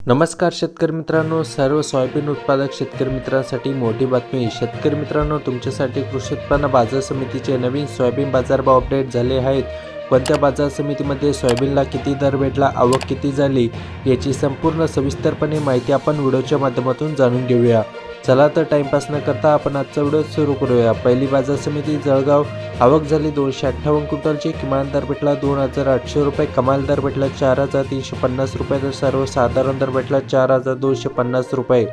नमस्कार शेतकरी मित्रांनो, सर्व सोयाबीन उत्पादक शेतकरी मित्रांसाठी मोठी बातमी। शेतकरी मित्रांनो, तुमच्यासाठी कृषी उत्पन्न बाजार समितीचे नवीन सोयाबीन बाजारभाव अपडेट झाले आहेत। कोणत्या बाजार समितीमध्ये सोयाबीनला किती दर भेटला, आवक किती झाली याची संपूर्ण सविस्तरपणे माहिती आपण व्हिडिओच्या माध्यमातून जाणून घेऊया। चला तर टाइमपास न करता आपण आजचा व्हिडिओ सुरू करूया। पहिली बाजार समिती जळगाव, आवक झाली 258 क्विंटलची, किमान दर भेटला 2800 रुपये, कमाल दर भेटला 4350 रुपये, तर सर्वसाधारण दर भेटला 4250 रुपये।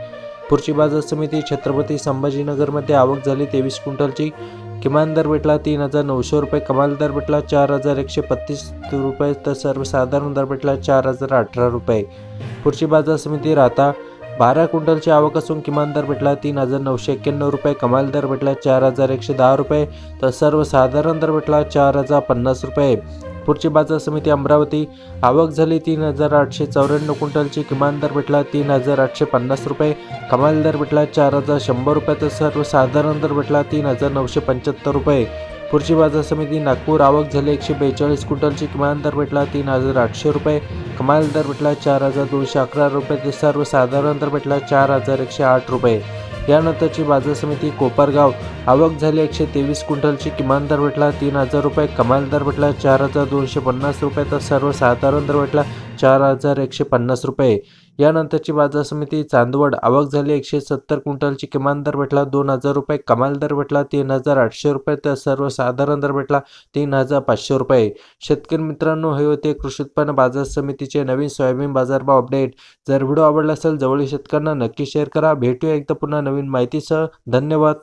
पुढची बाजार समिती छत्रपती संभाजीनगरमध्ये, आवक झाली 23 क्विंटलची, किमान दर भेटला 3900 रुपये, कमाल दर भेटला 4135 रुपये, तर सर्वसाधारण दर भेटला 4018 रुपये। पुढची बाजार समिती राहता, 12 क्विंटलची आवक असून किमान दर भेटला 3991 रुपये, कमाल दर भेटला 4110 रुपये, तर सर्वसाधारण दर भेटला 4050 रुपये। पुढची बाजार समिती अमरावती, आवक झाली 3894 क्विंटलची, किमान दर भेटला 3850 रुपये, कमाल दर भेटला 4100 रुपये, तर सर्वसाधारण दर भेटला 3975 रुपये। पुढची बाजार समिती नागपूर, आवक झाली 142 क्विंटलची, किमान दर भेटला 3800 रुपये, कमाल दर भेटला 4211 रुपये, तर सर्वसाधारण दर भेटला 4108 रुपये। यानंतरची बाजार समिती कोपरगाव, आवक झाली 123 क्विंटलची, किमान दर भेटला 3000 रुपये, कमाल दर भेटला 4250 रुपये, तर सर्वसाधारण दर भेटला 4150 रुपये। यानंतरची बाजार समिती चांदवड, आवक झाली 170 क्विंटलची, किमान दर भेटला 2000 रुपये, कमाल दर भेटला 3800 रुपये, तर सर्वसाधारण दर भेटला 3500 रुपये। शेतकरी मित्रांनो, हे होते कृषी उत्पन्न बाजार समितीचे नवीन सोयाबीन बाजारभाव अपडेट। जर व्हिडिओ आवडला असेल जवळील शेतकऱ्यांना नक्की शेअर करा। भेटूया एकदा पुन्हा नवीन माहितीसह। धन्यवाद।